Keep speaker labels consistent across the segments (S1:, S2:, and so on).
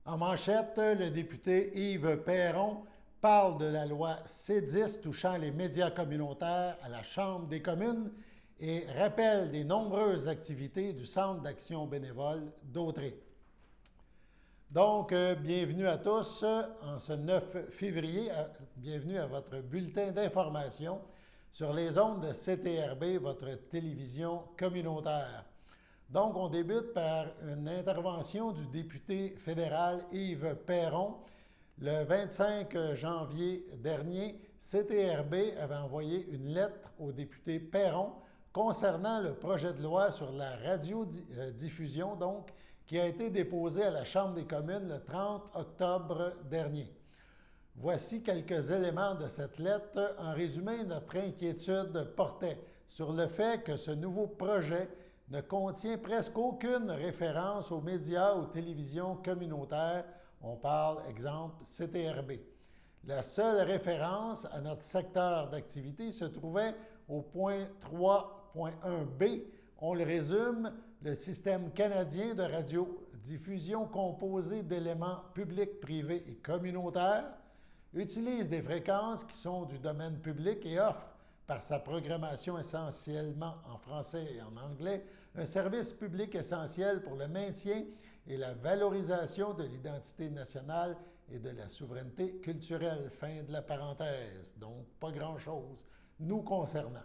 S1: En manchette, le député Yves Perron parle de la loi C10 touchant les médias communautaires à la Chambre des communes et rappelle des nombreuses activités du Centre d'action bénévole d'Autrey. Donc, bienvenue à tous en ce 9 février. Bienvenue à votre bulletin d'information sur les ondes de CTRB, votre télévision communautaire. Donc, on débute par une intervention du député fédéral Yves Perron. Le 25 janvier dernier, CTRB avait envoyé une lettre au député Perron concernant le projet de loi sur la radiodiffusion, donc, qui a été déposé à la Chambre des communes le 30 octobre dernier. Voici quelques éléments de cette lettre. En résumé, notre inquiétude portait sur le fait que ce nouveau projet ne contient presque aucune référence aux médias ou télévisions communautaires. On parle, exemple, CTRB. La seule référence à notre secteur d'activité se trouvait au point 3.1b. On le résume, le système canadien de radiodiffusion composé d'éléments publics, privés et communautaires utilise des fréquences qui sont du domaine public et offre, par sa programmation essentiellement en français et en anglais, un service public essentiel pour le maintien et la valorisation de l'identité nationale et de la souveraineté culturelle. Fin de la parenthèse. Donc, pas grand-chose nous concernant.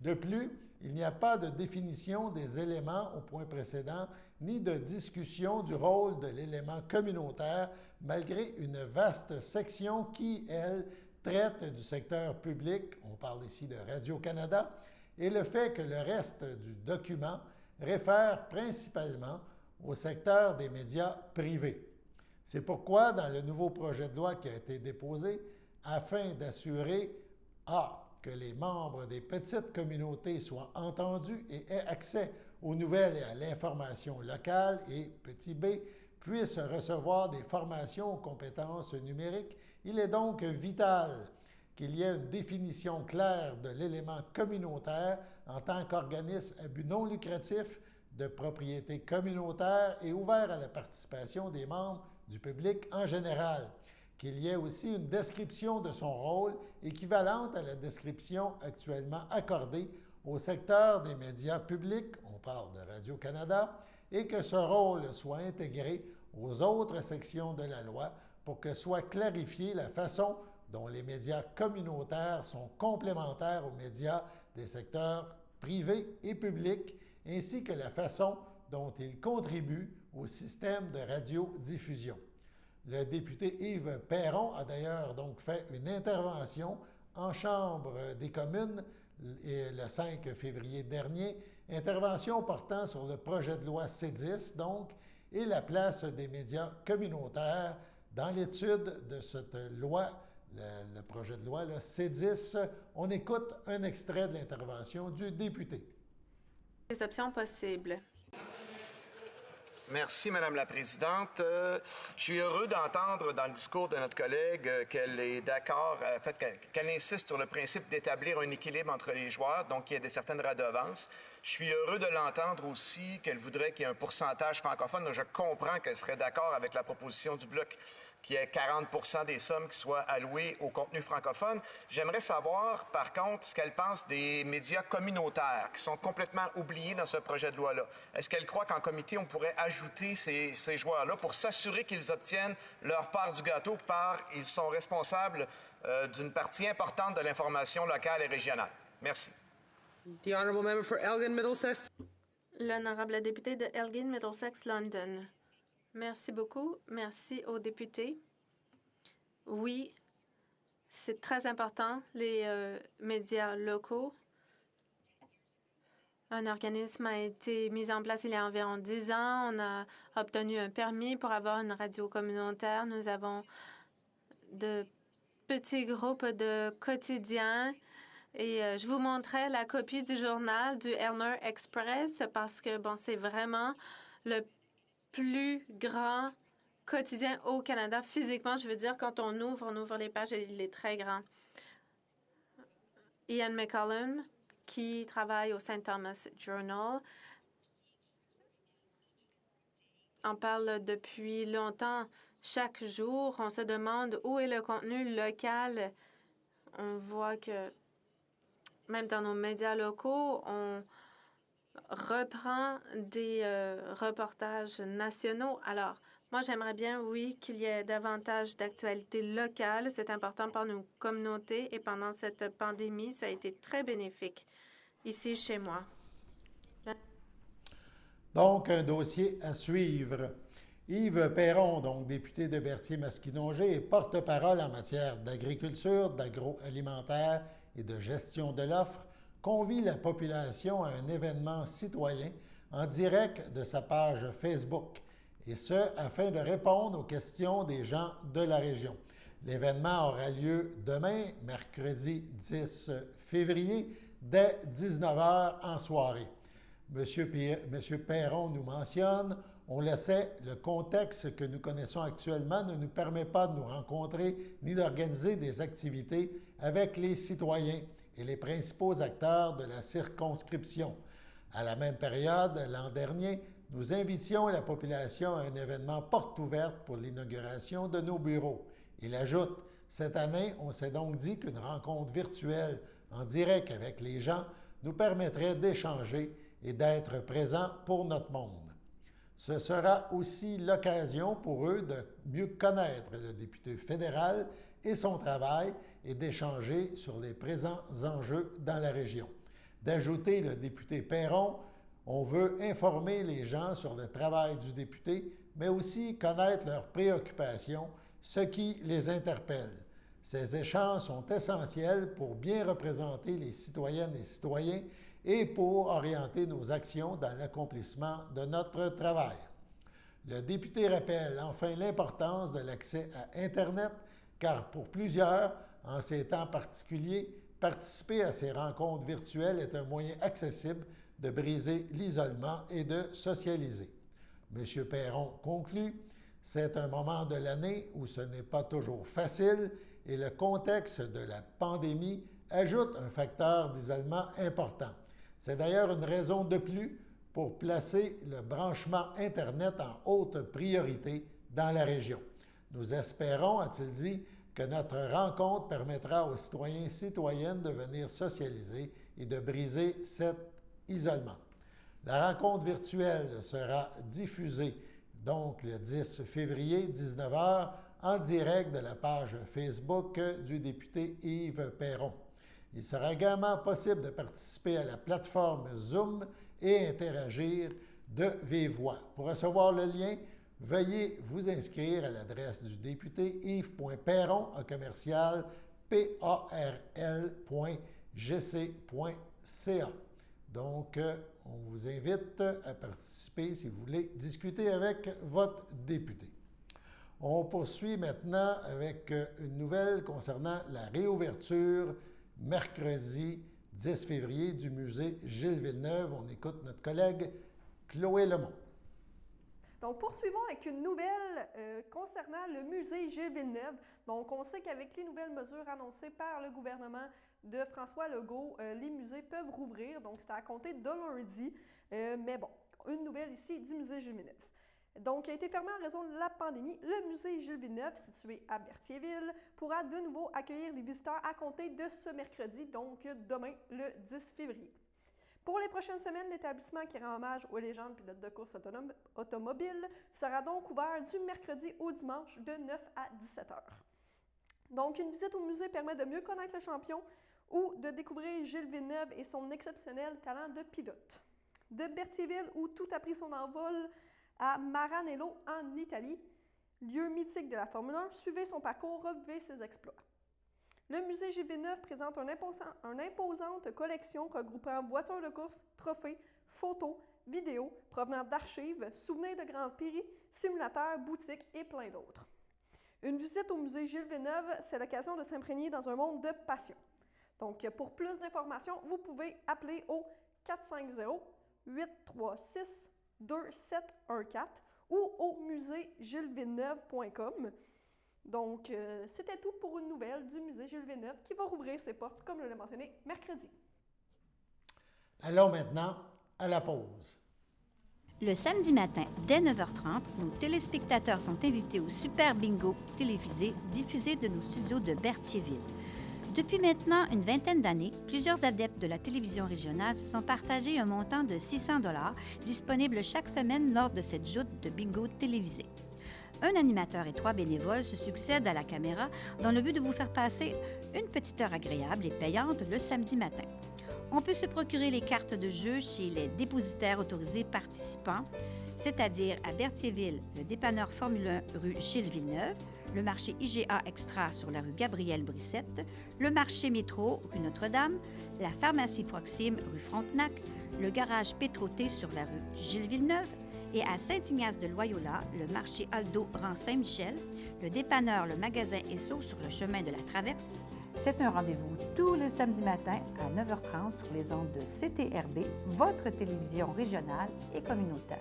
S1: De plus, il n'y a pas de définition des éléments au point précédent, ni de discussion du rôle de l'élément communautaire, malgré une vaste section qui, elle, traite du secteur public, on parle ici de Radio-Canada, et le fait que le reste du document réfère principalement au secteur des médias privés. C'est pourquoi, dans le nouveau projet de loi qui a été déposé, afin d'assurer que les membres des petites communautés soient entendus et aient accès aux nouvelles et à l'information locale, et petit b, puissent recevoir des formations aux compétences numériques, il est donc vital qu'il y ait une définition claire de l'élément communautaire en tant qu'organisme à but non lucratif de propriété communautaire et ouvert à la participation des membres du public en général. Qu'il y ait aussi une description de son rôle équivalente à la description actuellement accordée au secteur des médias publics, on parle de Radio-Canada, et que ce rôle soit intégré aux autres sections de la loi pour que soit clarifiée la façon dont les médias communautaires sont complémentaires aux médias des secteurs privés et publics, ainsi que la façon dont ils contribuent au système de radiodiffusion. Le député Yves Perron a d'ailleurs donc fait une intervention en Chambre des communes le 5 février dernier, intervention portant sur le projet de loi C10, donc, et la place des médias communautaires dans l'étude de cette loi, le projet de loi C10. On écoute un extrait de l'intervention du député.
S2: Les options possibles.
S3: Merci, Madame la Présidente. Je suis heureux d'entendre dans le discours de notre collègue qu'elle est d'accord, qu'elle insiste sur le principe d'établir un équilibre entre les joueurs, donc qu'il y ait certaines redevances. Je suis heureux de l'entendre aussi qu'elle voudrait qu'il y ait un pourcentage francophone. Donc je comprends qu'elle serait d'accord avec la proposition du Bloc qu'il y ait 40 des sommes qui soient allouées au contenu francophone. J'aimerais savoir, par contre, ce qu'elle pense des médias communautaires qui sont complètement oubliés dans ce projet de loi-là. Est-ce qu'elle croit qu'en comité, on pourrait ajouter ces joueurs-là pour s'assurer qu'ils obtiennent leur part du gâteau, ils sont responsables d'une partie importante de l'information locale et régionale? Merci.
S4: The Honourable Member for Elgin-Middlesex.
S2: L'honorable député de Elgin-Middlesex-London. Merci beaucoup. Merci aux députés. Oui, c'est très important, les médias locaux. Un organisme a été mis en place il y a environ 10 ans. On a obtenu un permis pour avoir une radio communautaire. Nous avons de petits groupes de quotidiens. Et je vous montrais la copie du journal du Aylmer Express parce que, bon, c'est vraiment le plus grand quotidien au Canada. Physiquement, je veux dire, quand on ouvre les pages, il est très grand. Ian McCollum, qui travaille au St. Thomas Journal, en parle depuis longtemps chaque jour, on se demande où est le contenu local. On voit que même dans nos médias locaux, on reprend des reportages nationaux. Alors, moi, j'aimerais bien, oui, qu'il y ait davantage d'actualités locales. C'est important pour nos communautés et pendant cette pandémie, ça a été très bénéfique ici chez moi.
S1: Donc, un dossier à suivre. Yves Perron, donc député de Berthier-Masquinongé et porte-parole en matière d'agriculture, d'agroalimentaire et de gestion de l'offre, convie la population à un événement citoyen en direct de sa page Facebook, et ce, afin de répondre aux questions des gens de la région. L'événement aura lieu demain, mercredi 10 février, dès 19h en soirée. M. Perron nous mentionne: on le sait, le contexte que nous connaissons actuellement ne nous permet pas de nous rencontrer ni d'organiser des activités avec les citoyens et les principaux acteurs de la circonscription. À la même période, l'an dernier, nous invitions la population à un événement porte ouverte pour l'inauguration de nos bureaux. Il ajoute: cette année, on s'est donc dit qu'une rencontre virtuelle en direct avec les gens nous permettrait d'échanger et d'être présents pour notre monde. Ce sera aussi l'occasion pour eux de mieux connaître le député fédéral et son travail et d'échanger sur les présents enjeux dans la région. D'ajouter le député Perron: on veut informer les gens sur le travail du député, mais aussi connaître leurs préoccupations, ce qui les interpelle. Ces échanges sont essentiels pour bien représenter les citoyennes et citoyens et pour orienter nos actions dans l'accomplissement de notre travail. Le député rappelle enfin l'importance de l'accès à Internet, car pour plusieurs, en ces temps particuliers, participer à ces rencontres virtuelles est un moyen accessible de briser l'isolement et de socialiser. M. Perron conclut: c'est un moment de l'année où ce n'est pas toujours facile et le contexte de la pandémie ajoute un facteur d'isolement important. C'est d'ailleurs une raison de plus pour placer le branchement Internet en haute priorité dans la région. Nous espérons, a-t-il dit, que notre rencontre permettra aux citoyens et citoyennes de venir socialiser et de briser cet isolement. La rencontre virtuelle sera diffusée donc le 10 février, 19h, en direct de la page Facebook du député Yves Perron. Il sera également possible de participer à la plateforme Zoom et interagir de vive voix. Pour recevoir le lien, veuillez vous inscrire à l'adresse du député yves.perron@parl.gc.ca. Donc, on vous invite à participer si vous voulez discuter avec votre député. On poursuit maintenant avec une nouvelle concernant la réouverture mercredi 10 février du musée Gilles Villeneuve. On écoute notre collègue Chloé Lemont.
S5: Donc, poursuivons avec une nouvelle concernant le musée Gilles Villeneuve. Donc, on sait qu'avec les nouvelles mesures annoncées par le gouvernement de François Legault, les musées peuvent rouvrir. Donc, c'est à compter de lundi. Mais bon, une nouvelle ici du musée Gilles Villeneuve. Donc, il a été fermé en raison de la pandémie. Le musée Gilles Villeneuve, situé à Berthierville, pourra de nouveau accueillir les visiteurs à compter de ce mercredi, donc demain, le 10 février. Pour les prochaines semaines, l'établissement qui rend hommage aux légendes pilotes de course automobiles sera donc ouvert du mercredi au dimanche de 9 à 17 heures. Donc, une visite au musée permet de mieux connaître le champion ou de découvrir Gilles Villeneuve et son exceptionnel talent de pilote. De Berthierville, où tout a pris son envol, à Maranello, en Italie, lieu mythique de la Formule 1, suivez son parcours, revivez ses exploits. Le musée Gilles Villeneuve présente une imposante collection regroupant voitures de course, trophées, photos, vidéos provenant d'archives, souvenirs de Grand Prix, simulateurs, boutiques et plein d'autres. Une visite au musée Gilles Villeneuve, c'est l'occasion de s'imprégner dans un monde de passion. Donc, pour plus d'informations, vous pouvez appeler au 450-836-2714 ou au muséegillesvilleneuve.com. Donc, c'était tout pour une nouvelle du musée Gilles Villeneuve qui va rouvrir ses portes, comme je l'ai mentionné, mercredi.
S1: Allons maintenant à la pause.
S6: Le samedi matin, dès 9h30, nos téléspectateurs sont invités au Super Bingo télévisé diffusé de nos studios de Berthierville. Depuis maintenant une vingtaine d'années, plusieurs adeptes de la télévision régionale se sont partagés un montant de 600 $ disponible chaque semaine lors de cette joute de bingo télévisé. Un animateur et 3 bénévoles se succèdent à la caméra dans le but de vous faire passer une petite heure agréable et payante le samedi matin. On peut se procurer les cartes de jeu chez les dépositaires autorisés participants, c'est-à-dire à Berthierville, le dépanneur Formule 1 rue Gilles Villeneuve, le marché IGA Extra sur la rue Gabrielle Brissette, le marché Métro rue Notre-Dame, la pharmacie Proxime rue Frontenac, le garage Pétroté sur la rue Gilles Villeneuve et à Saint-Ignace-de-Loyola, le marché Aldo rang Saint-Michel, le dépanneur Le Magasin Esso sur le chemin de la Traverse. C'est un rendez-vous tous les samedis matins à 9h30 sur les ondes de CTRB, votre télévision régionale et communautaire.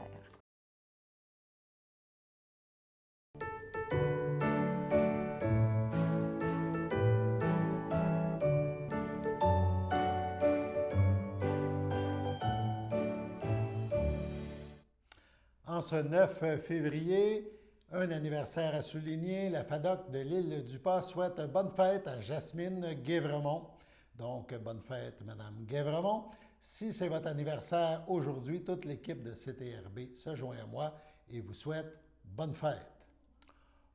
S1: En ce 9 février, un anniversaire à souligner, la FADOC de l'île du Pas souhaite bonne fête à Jasmine Guévremont. Donc, bonne fête, Madame Guévremont. Si c'est votre anniversaire aujourd'hui, toute l'équipe de CTRB se joint à moi et vous souhaite bonne fête.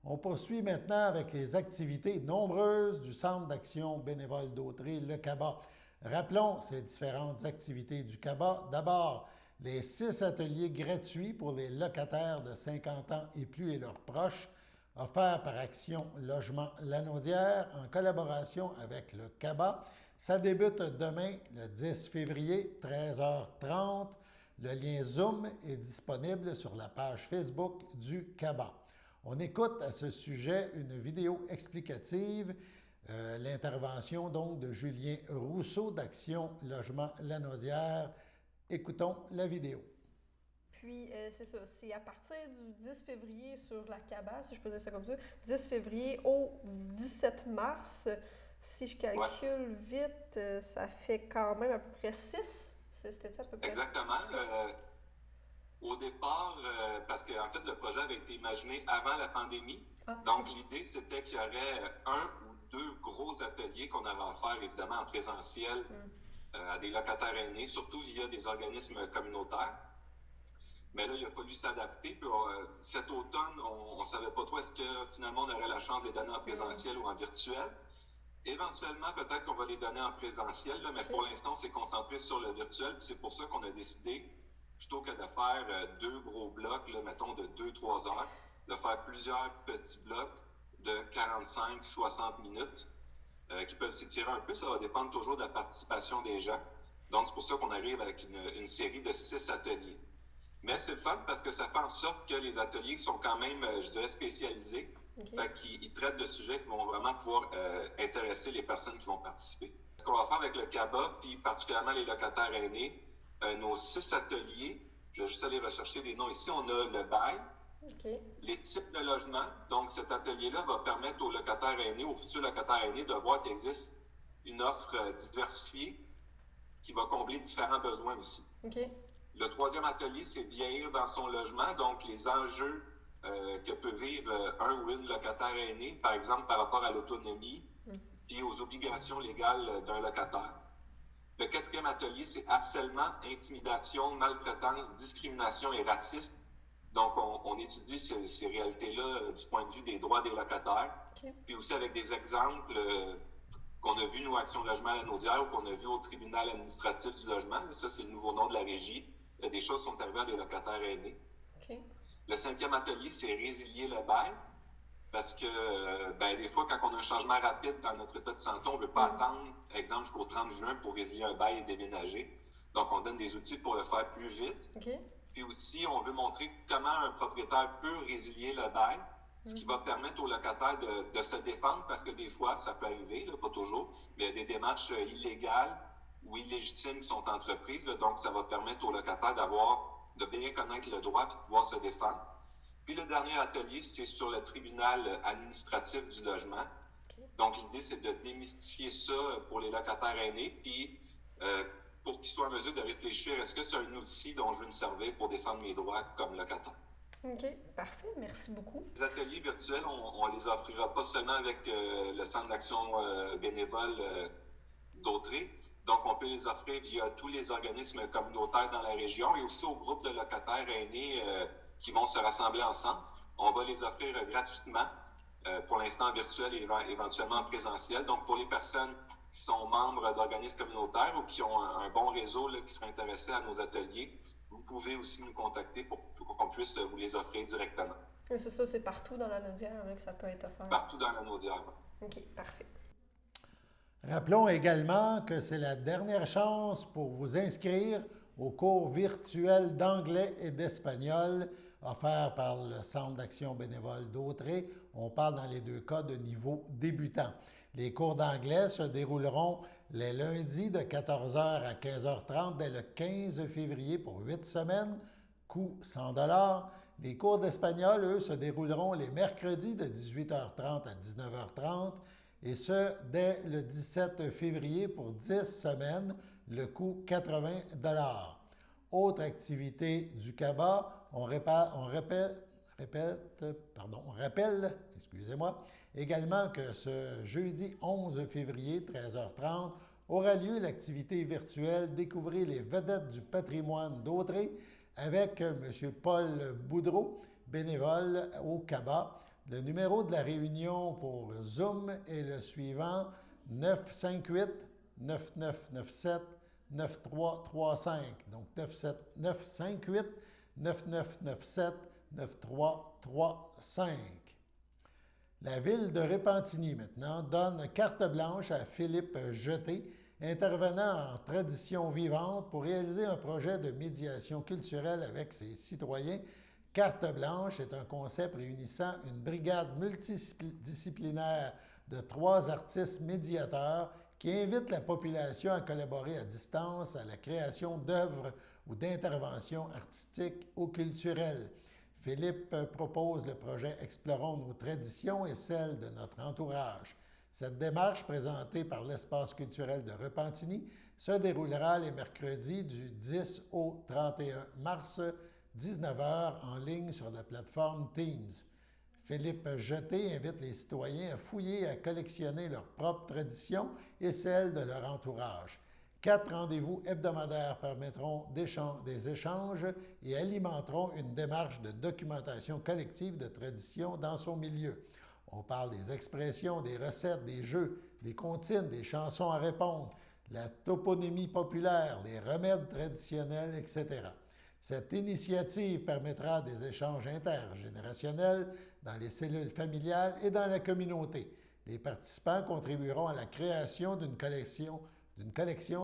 S1: On poursuit maintenant avec les activités nombreuses du Centre d'action bénévole d'Autrey, le CABA. Rappelons ces différentes activités du CABA. D'abord, les 6 ateliers gratuits pour les locataires de 50 ans et plus et leurs proches, offerts par Action Logement Lanaudière en collaboration avec le CABA. Ça débute demain, le 10 février, 13h30. Le lien Zoom est disponible sur la page Facebook du CABA. On écoute à ce sujet une vidéo explicative, l'intervention donc de Julien Rousseau d'Action Logement Lanaudière. Écoutons la vidéo.
S5: Puis, c'est ça, c'est à partir du 10 février sur la CABA, si je peux dire ça comme ça, 10 février au 17 mars. Si je calcule vite, ça fait quand même à peu près 6. C'était ça à peu près?
S7: Exactement. Au départ, parce qu'en fait, le projet avait été imaginé avant la pandémie. Donc, l'idée, c'était qu'il y aurait un ou deux gros ateliers qu'on allait faire, évidemment, en présentiel à des locataires aînés, surtout via des organismes communautaires. Mais là, il a fallu s'adapter. Puis, cet automne, on ne savait pas trop est-ce que finalement on aurait la chance de les donner en présentiel ou en virtuel. Éventuellement, peut-être qu'on va les donner en présentiel, là, mais pour l'instant, on s'est concentré sur le virtuel. C'est pour ça qu'on a décidé, plutôt que de faire 2 gros blocs, là, mettons de 2-3 heures, de faire plusieurs petits blocs de 45-60 minutes qui peuvent s'étirer un peu. Ça va dépendre toujours de la participation des gens. Donc, c'est pour ça qu'on arrive avec une série de 6 ateliers. Mais c'est le fun parce que ça fait en sorte que les ateliers sont quand même, je dirais, spécialisés. Fait qu'ils traitent de sujets qui vont vraiment pouvoir intéresser les personnes qui vont participer. Ce qu'on va faire avec le CABA, puis particulièrement les locataires aînés, nos 6 ateliers, je vais juste aller rechercher les noms ici. On a le bail, les types de logements. Donc, cet atelier-là va permettre aux locataires aînés, aux futurs locataires aînés, de voir qu'il existe une offre diversifiée qui va combler différents besoins aussi. Le 3e atelier, c'est vieillir dans son logement, donc les enjeux que peut vivre un ou une locataire aîné, par exemple par rapport à l'autonomie, puis aux obligations légales d'un locataire. Le 4e atelier, c'est harcèlement, intimidation, maltraitance, discrimination et racisme. Donc, on étudie ces réalités-là du point de vue des droits des locataires, puis aussi avec des exemples qu'on a vus, nous, Action Logement Lanaudière, ou qu'on a vus au tribunal administratif du logement. Ça, c'est le nouveau nom de la régie. Des choses sont arrivées à des locataires aînés. Le 5e atelier, c'est résilier le bail. Parce que des fois, quand on a un changement rapide dans notre état de santé, on ne veut pas attendre, par exemple, jusqu'au 30 juin pour résilier un bail et déménager. Donc, on donne des outils pour le faire plus vite. Puis aussi, on veut montrer comment un propriétaire peut résilier le bail, ce qui va permettre aux locataires de se défendre, parce que des fois, ça peut arriver, là, pas toujours, mais il y a des démarches illégales ou illégitimes qui sont entreprises. Là, donc, ça va permettre aux locataires de bien connaître le droit et de pouvoir se défendre. Puis le dernier atelier, c'est sur le tribunal administratif du logement. Donc, l'idée, c'est de démystifier ça pour les locataires aînés, puis pour qu'ils soient en mesure de réfléchir, est-ce que c'est un outil dont je veux me servir pour défendre mes droits comme locataire?
S5: OK, parfait. Merci beaucoup.
S7: Les ateliers virtuels, on les offrira pas seulement avec le Centre d'action bénévole d'Autrey. Donc, on peut les offrir via tous les organismes communautaires dans la région et aussi aux groupes de locataires aînés qui vont se rassembler ensemble. On va les offrir gratuitement, pour l'instant virtuel et éventuellement en présentiel. Donc, pour les personnes qui sont membres d'organismes communautaires ou qui ont un bon réseau là, qui seraient intéressés à nos ateliers, vous pouvez aussi nous contacter pour qu'on puisse vous les offrir directement.
S5: Et c'est ça, c'est partout dans la Naudière que ça peut être offert.
S7: Partout dans la Naudière.
S5: OK, parfait.
S1: Rappelons également que c'est la dernière chance pour vous inscrire au cours virtuel d'anglais et d'espagnol offert par le Centre d'action bénévole d'Autrey. On parle dans les deux cas de niveau débutant. Les cours d'anglais se dérouleront les lundis de 14h à 15h30 dès le 15 février pour 8 semaines, coût 100 $. Les cours d'espagnol, eux, se dérouleront les mercredis de 18h30 à 19h30 et ce, dès le 17 février pour 10 semaines, le coût 80 $. Autre activité du CABA, on rappelle également que ce jeudi 11 février, 13h30, aura lieu l'activité virtuelle Découvrir les vedettes du patrimoine d'Autrey avec M. Paul Boudreau, bénévole au CABA. Le numéro de la réunion pour Zoom est le suivant, 958-9997-9335. Donc, 958-9997-9335. La ville de Repentigny, maintenant, donne carte blanche à Philippe Jeté, intervenant en tradition vivante pour réaliser un projet de médiation culturelle avec ses citoyens. Carte blanche est un concept réunissant une brigade multidisciplinaire de 3 artistes médiateurs qui invitent la population à collaborer à distance à la création d'œuvres ou d'interventions artistiques ou culturelles. Philippe propose le projet Explorons nos traditions et celles de notre entourage. Cette démarche, présentée par l'Espace culturel de Repentigny, se déroulera les mercredis du 10 au 31 mars, 19h, en ligne sur la plateforme Teams. Philippe Jeté invite les citoyens à fouiller et à collectionner leurs propres traditions et celles de leur entourage. 4 rendez-vous hebdomadaires permettront des échanges et alimenteront une démarche de documentation collective de traditions dans son milieu. On parle des expressions, des recettes, des jeux, des comptines, des chansons à répondre, la toponymie populaire, les remèdes traditionnels, etc. Cette initiative permettra des échanges intergénérationnels dans les cellules familiales et dans la communauté. Les participants contribueront à la création d'une collection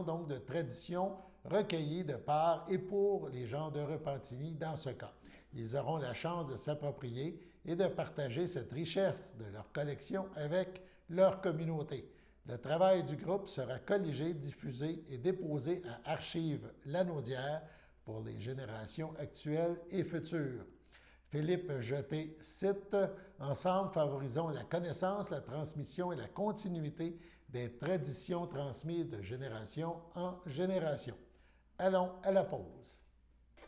S1: donc de traditions recueillies de par et pour les gens de Repentigny dans ce cas. Ils auront la chance de s'approprier et de partager cette richesse de leur collection avec leur communauté. Le travail du groupe sera colligé, diffusé et déposé à Archives Lanaudière pour les générations actuelles et futures. Philippe Jeté cite « Ensemble, favorisons la connaissance, la transmission et la continuité des traditions transmises de génération en génération. » Allons à la pause.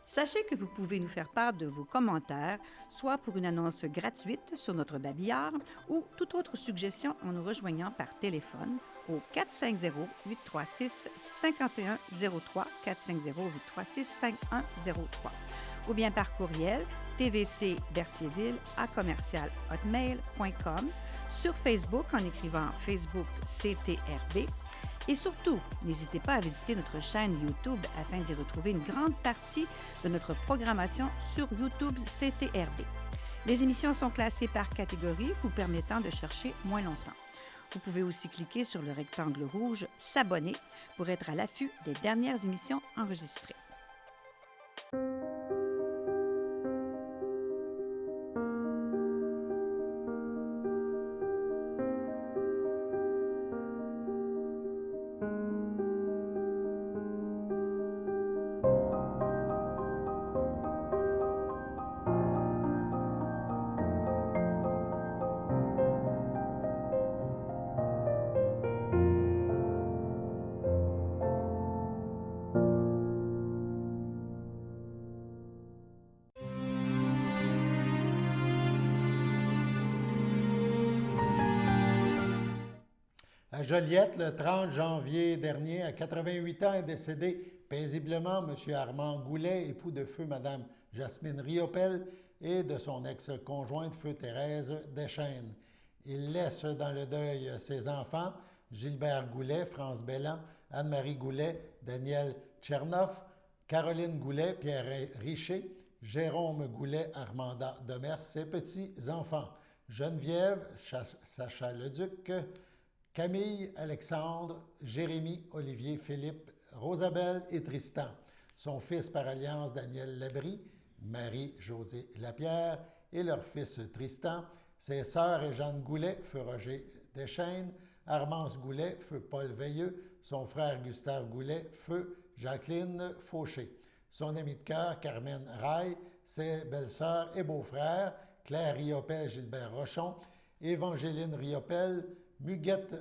S6: Sachez que vous pouvez nous faire part de vos commentaires, soit pour une annonce gratuite sur notre babillard ou toute autre suggestion en nous rejoignant par téléphone au 450-836-5103, 450-836-5103, ou bien par courriel tvcberthierville@hotmail.com, sur Facebook en écrivant Facebook CTRB. Et surtout, n'hésitez pas à visiter notre chaîne YouTube afin d'y retrouver une grande partie de notre programmation sur YouTube CTRB. Les émissions sont classées par catégorie, vous permettant de chercher moins longtemps. Vous pouvez aussi cliquer sur le rectangle rouge « S'abonner » pour être à l'affût des dernières émissions enregistrées.
S1: À Joliette, le 30 janvier dernier, à 88 ans, est décédé paisiblement M. Armand Goulet, époux de feu Mme Jasmine Riopel et de son ex-conjointe feu Thérèse Deschênes. Il laisse dans le deuil ses enfants, Gilbert Goulet, France Bellan, Anne-Marie Goulet, Daniel Tchernoff, Caroline Goulet, Pierre Richer, Jérôme Goulet, Armanda Demers, ses petits-enfants, Geneviève, Sacha Leduc, Camille, Alexandre, Jérémy, Olivier, Philippe, Rosabelle et Tristan. Son fils par alliance, Daniel Labrie, Marie-Josée Lapierre et leur fils Tristan. Ses sœurs et Jeanne Goulet, feu Roger Deschênes, Armance Goulet, feu Paul Veilleux, son frère Gustave Goulet, feu Jacqueline Fauché. Son ami de cœur, Carmen Raille, ses belles-sœurs et beaux-frères, Claire Riopel, Gilbert Rochon, Évangéline Riopel, Muguette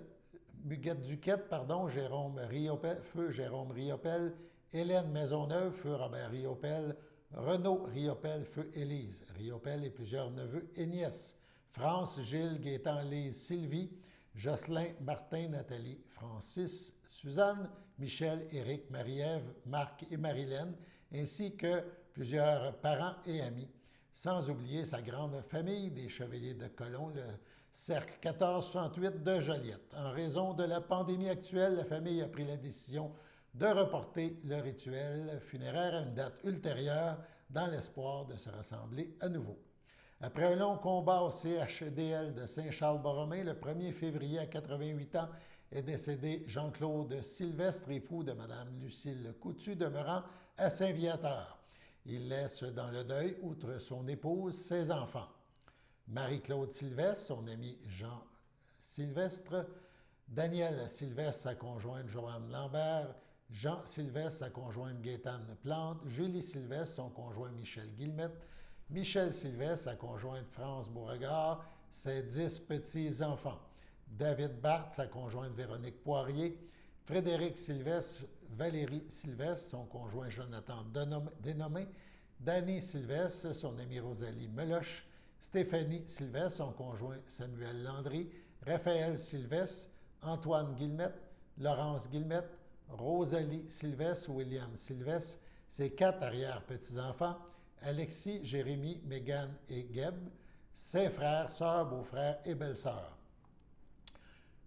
S1: Duquette, Jérôme Riopel, feu Jérôme Riopel, Hélène Maisonneuve, feu Robert Riopel, Renaud Riopel, feu Élise Riopel et plusieurs neveux et nièces, France, Gilles, Gaétan, Lise, Sylvie, Jocelyn, Martin, Nathalie, Francis, Suzanne, Michel, Éric, Marie-Ève, Marc et Marilène, ainsi que plusieurs parents et amis. Sans oublier sa grande famille des Chevaliers de Colomb, le Cercle 1468 de Joliette. En raison de la pandémie actuelle, la famille a pris la décision de reporter le rituel funéraire à une date ultérieure dans l'espoir de se rassembler à nouveau. Après un long combat au CHDL de Saint-Charles-Borromée, le 1er février à 88 ans, est décédé Jean-Claude Sylvestre, époux de Mme Lucille Coutu, demeurant à Saint-Viateur. Il laisse dans le deuil, outre son épouse, ses enfants. Marie-Claude Sylvestre, son ami Jean Sylvestre, Daniel Sylvestre, sa conjointe Joanne Lambert, Jean Sylvestre, sa conjointe Gaétane Plante, Julie Sylvestre, son conjoint Michel Guillemette, Michel Sylvestre, sa conjointe France Beauregard, ses 10 petits-enfants, David Barthes, sa conjointe Véronique Poirier, Frédéric Sylvestre, Valérie Sylvestre, son conjoint Jonathan Dénommé, Danny Sylvestre, son amie Rosalie Meloche, Stéphanie Sylvestre, son conjoint Samuel Landry, Raphaël Sylvestre, Antoine Guillemette, Laurence Guillemette, Rosalie Sylvestre, William Sylvestre, ses 4 arrière-petits-enfants, Alexis, Jérémy, Mégane et Geb, ses frères, sœurs, beaux-frères et belles-sœurs.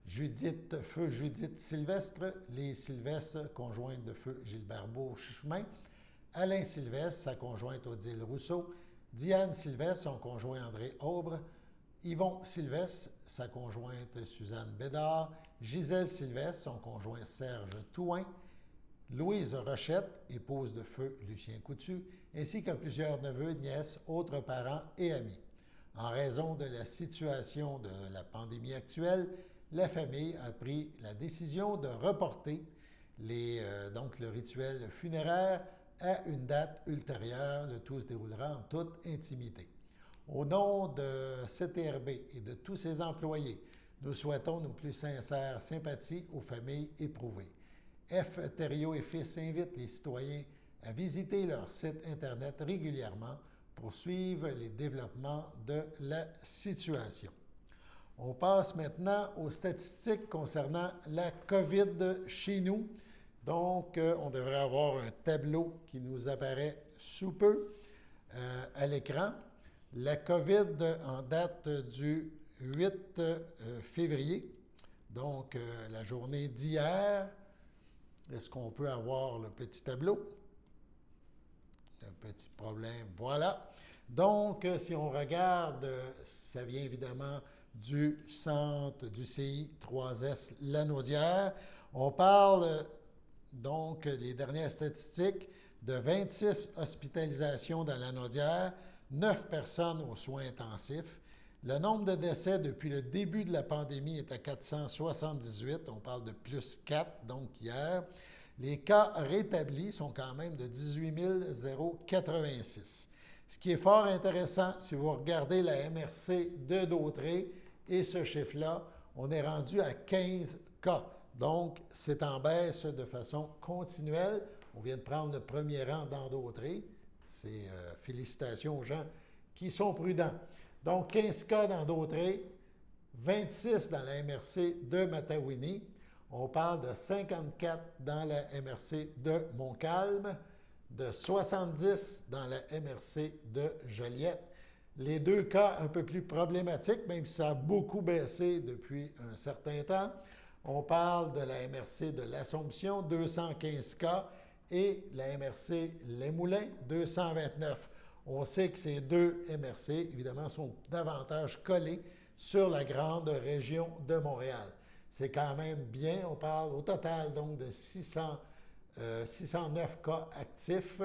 S1: Judith, feu Judith Sylvestre, les Sylvestre, conjointe de feu Gilbert Beauchemin, Alain Sylvestre, sa conjointe Odile Rousseau, Diane Sylvestre, son conjoint André Aubre, Yvon Sylvestre, sa conjointe Suzanne Bédard, Gisèle Sylvestre, son conjoint Serge Touin, Louise Rochette, épouse de feu Lucien Coutu, ainsi que plusieurs neveux, nièces, autres parents et amis. En raison de la situation de la pandémie actuelle, la famille a pris la décision de reporter le rituel funéraire à une date ultérieure. Le tout se déroulera en toute intimité. Au nom de CTRB et de tous ses employés, nous souhaitons nos plus sincères sympathies aux familles éprouvées. F. Thériault et Fils invite les citoyens à visiter leur site Internet régulièrement pour suivre les développements de la situation. On passe maintenant aux statistiques concernant la COVID chez nous. Donc, on devrait avoir un tableau qui nous apparaît sous peu à l'écran. La COVID en date du 8 février, donc la journée d'hier. Est-ce qu'on peut avoir le petit tableau? Un petit problème, voilà. Donc, si on regarde, ça vient évidemment du centre du CI 3S Lanaudière. On parle donc, les dernières statistiques, de 26 hospitalisations dans Lanaudière, 9 personnes aux soins intensifs. Le nombre de décès depuis le début de la pandémie est à 478. On parle de plus 4, donc hier. Les cas rétablis sont quand même de 18 086. Ce qui est fort intéressant, si vous regardez la MRC de Dautré et ce chiffre-là, on est rendu à 15 cas. Donc, c'est en baisse de façon continuelle. On vient de prendre le premier rang dans Dautré. C'est félicitations aux gens qui sont prudents. Donc, 15 cas dans Dautré, 26 dans la MRC de Matawini. On parle de 54 dans la MRC de Montcalm, de 70 dans la MRC de Joliette. Les deux cas un peu plus problématiques, même si ça a beaucoup baissé depuis un certain temps. On parle de la MRC de l'Assomption, 215 cas, et la MRC Les Moulins, 229. On sait que ces deux MRC, évidemment, sont davantage collés sur la grande région de Montréal. C'est quand même bien. On parle au total donc de 609 cas actifs,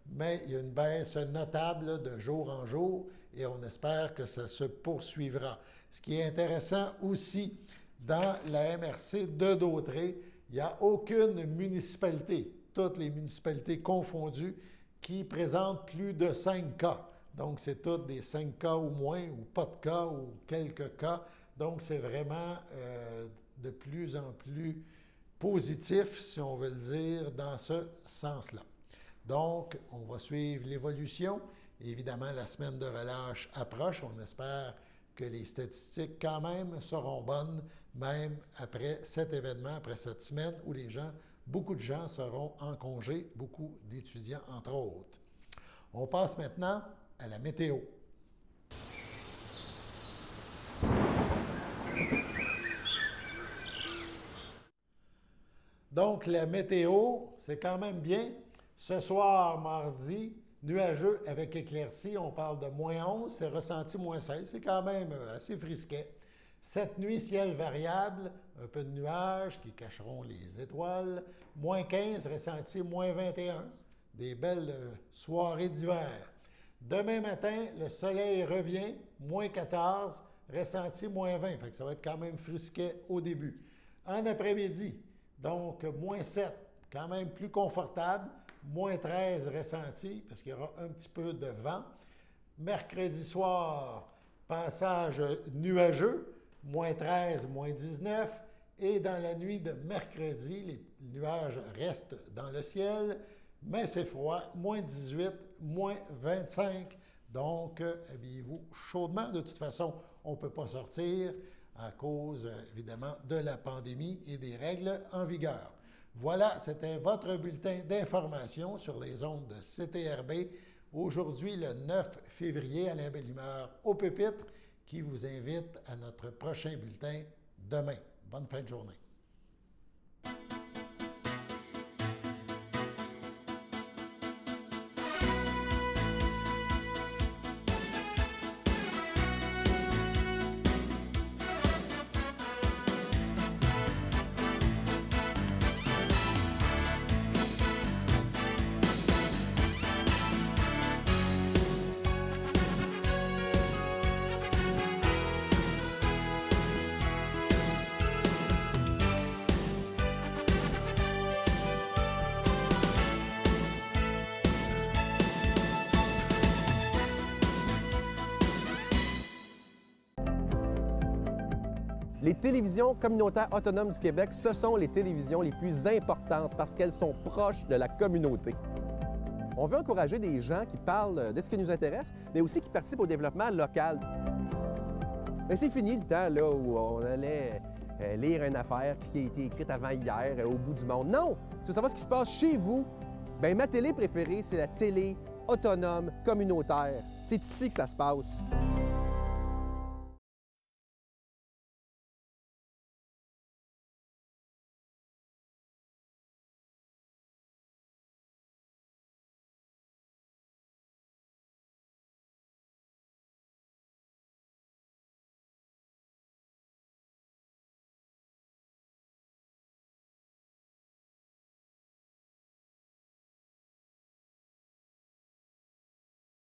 S1: mais il y a une baisse notable de jour en jour et on espère que ça se poursuivra. Ce qui est intéressant aussi, dans la MRC de Dautrey, il n'y a aucune municipalité, toutes les municipalités confondues, qui présentent plus de 5 cas. Donc, c'est toutes des 5 cas ou moins, ou pas de cas, ou quelques cas. Donc, c'est vraiment de plus en plus positif, si on veut le dire, dans ce sens-là. Donc, on va suivre l'évolution. Évidemment, la semaine de relâche approche. On espère que les statistiques, quand même, seront bonnes, même après cet événement, après cette semaine où beaucoup de gens seront en congé, beaucoup d'étudiants, entre autres. On passe maintenant à la météo. Donc, la météo, c'est quand même bien. Ce soir, mardi, nuageux avec éclaircies, on parle de moins 11, c'est ressenti moins 16, c'est quand même assez frisquet. Cette nuit, ciel variable, un peu de nuages qui cacheront les étoiles, moins 15, ressenti moins 21, des belles soirées d'hiver. Demain matin, le soleil revient, moins 14, ressenti moins 20, fait que ça va être quand même frisquet au début. En après-midi, donc moins 7, quand même plus confortable, moins 13 ressenti, parce qu'il y aura un petit peu de vent. Mercredi soir, passage nuageux, moins 13, moins 19. Et dans la nuit de mercredi, les nuages restent dans le ciel, mais c'est froid, moins 18, moins 25. Donc, habillez-vous chaudement. De toute façon, on ne peut pas sortir à cause, évidemment, de la pandémie et des règles en vigueur. Voilà, c'était votre bulletin d'information sur les ondes de CTRB. Aujourd'hui, le 9 février, Alain Belle-Humeur au pupitre, qui vous invite à notre prochain bulletin demain. Bonne fin de journée.
S8: Les télévisions communautaires autonomes du Québec, ce sont les télévisions les plus importantes parce qu'elles sont proches de la communauté. On veut encourager des gens qui parlent de ce qui nous intéresse, mais aussi qui participent au développement local. Mais c'est fini le temps là, où on allait lire une affaire qui a été écrite avant hier au bout du monde. Non! Tu veux savoir ce qui se passe chez vous? Bien, ma télé préférée, c'est la télé autonome communautaire. C'est ici que ça se passe.